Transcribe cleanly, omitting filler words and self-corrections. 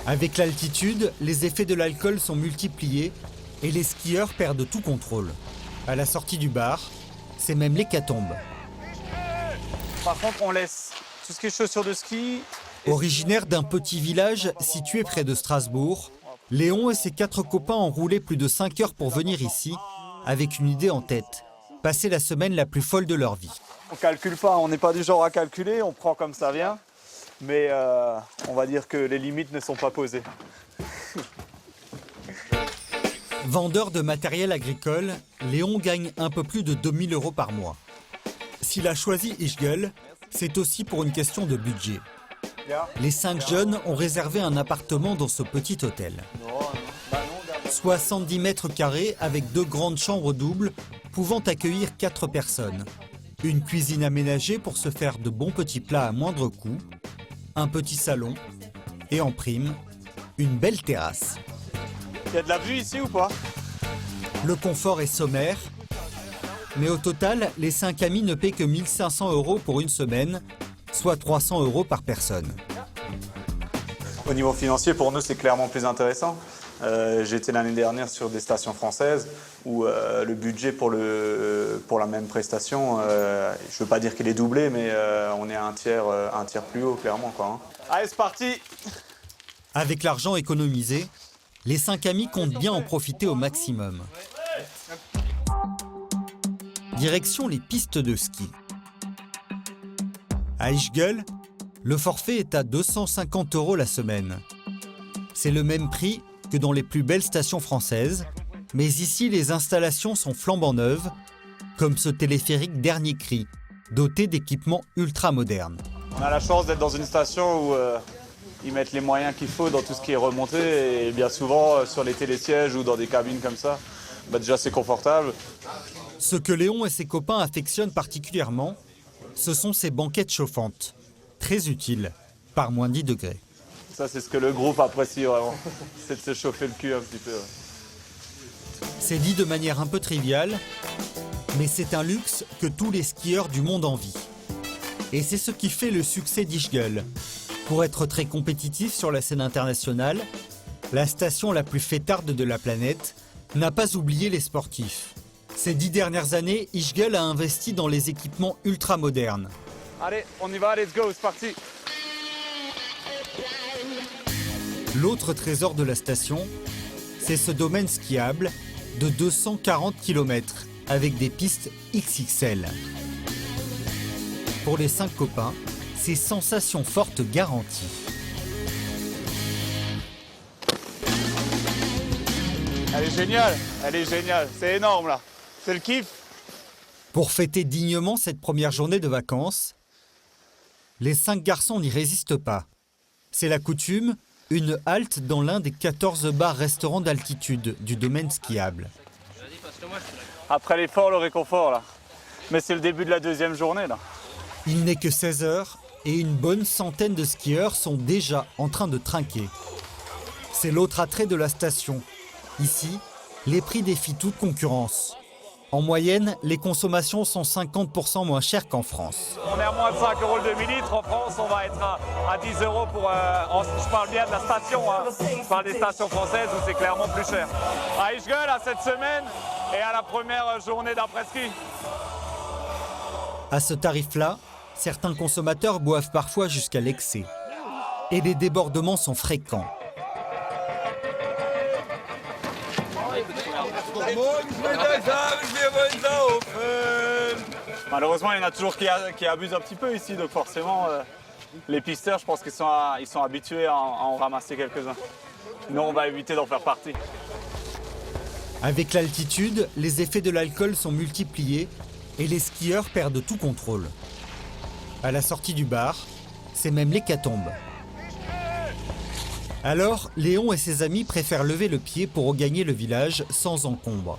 Avec l'altitude, les effets de l'alcool sont multipliés et les skieurs perdent tout contrôle. À la sortie du bar, c'est même l'hécatombe. Par contre, on laisse tout ce qui est chaussures de ski. Originaire d'un petit village situé près de Strasbourg, Léon et ses 4 copains ont roulé plus de 5 heures pour venir ici, avec une idée en tête, passer la semaine la plus folle de leur vie. On calcule pas, on n'est pas du genre à calculer, on prend comme ça vient. Mais on va dire que les limites ne sont pas posées. Vendeur de matériel agricole, Léon gagne un peu plus de 2000 € par mois. S'il a choisi Ischgl, c'est aussi pour une question de budget. Les 5 jeunes ont réservé un appartement dans ce petit hôtel. 70 mètres carrés avec 2 grandes chambres doubles pouvant accueillir 4 personnes. Une cuisine aménagée pour se faire de bons petits plats à moindre coût, un petit salon et en prime, une belle terrasse. Il y a de la vue ici ou pas? Le confort est sommaire, mais au total, les 5 amis ne paient que 1500 € pour une semaine, soit 300 € par personne. Au niveau financier, pour nous, c'est clairement plus intéressant. J'étais l'année dernière sur des stations françaises où le budget pour la même prestation, je ne veux pas dire qu'il est doublé, mais on est un tiers plus haut, clairement, quoi, hein. Allez, c'est parti! Avec l'argent économisé, les 5 amis comptent bien en profiter au maximum. Direction les pistes de ski. À Ischgl, le forfait est à 250 € la semaine. C'est le même prix que dans les plus belles stations françaises, mais ici les installations sont flambant neuves, comme ce téléphérique dernier cri, doté d'équipements ultra modernes. On a la chance d'être dans une station où ils mettent les moyens qu'il faut dans tout ce qui est remonté, et bien souvent sur les télésièges ou dans des cabines comme ça, déjà c'est confortable. Ce que Léon et ses copains affectionnent particulièrement, ce sont ces banquettes chauffantes, très utiles, par moins 10 degrés. Ça, c'est ce que le groupe apprécie vraiment, c'est de se chauffer le cul un petit peu. C'est dit de manière un peu triviale, mais c'est un luxe que tous les skieurs du monde envient. Et c'est ce qui fait le succès d'Ischgl. Pour être très compétitif sur la scène internationale, la station la plus fêtarde de la planète n'a pas oublié les sportifs. Ces 10 dernières années, Ischgl a investi dans les équipements ultra modernes. Allez, on y va, let's go, c'est parti! L'autre trésor de la station, c'est ce domaine skiable de 240 km avec des pistes XXL. Pour les 5 copains, c'est sensations fortes garanties. Elle est géniale, c'est énorme là, c'est le kiff. Pour fêter dignement cette première journée de vacances, les 5 garçons n'y résistent pas. C'est la coutume, une halte dans l'un des 14 bars-restaurants d'altitude du domaine skiable. Après l'effort, le réconfort là. Mais c'est le début de la deuxième journée là. Il n'est que 16 heures et une bonne centaine de skieurs sont déjà en train de trinquer. C'est l'autre attrait de la station. Ici, les prix défient toute concurrence. En moyenne, les consommations sont 50% moins chères qu'en France. On est à moins de 5 € le demi-litre. En France, on va être à 10 € pour... je parle bien de la station, hein. Je parle des stations françaises où c'est clairement plus cher. À Ischgl, à cette semaine et à la première journée d'après-ski. À ce tarif-là, certains consommateurs boivent parfois jusqu'à l'excès. Et les débordements sont fréquents. Malheureusement, il y en a toujours qui abusent un petit peu ici, donc forcément, les pisteurs, je pense qu'ils sont habitués à en ramasser quelques-uns. Nous, on va éviter d'en faire partie. Avec l'altitude, les effets de l'alcool sont multipliés et les skieurs perdent tout contrôle. À la sortie du bar, c'est même l'hécatombe. Alors, Léon et ses amis préfèrent lever le pied pour regagner le village sans encombre.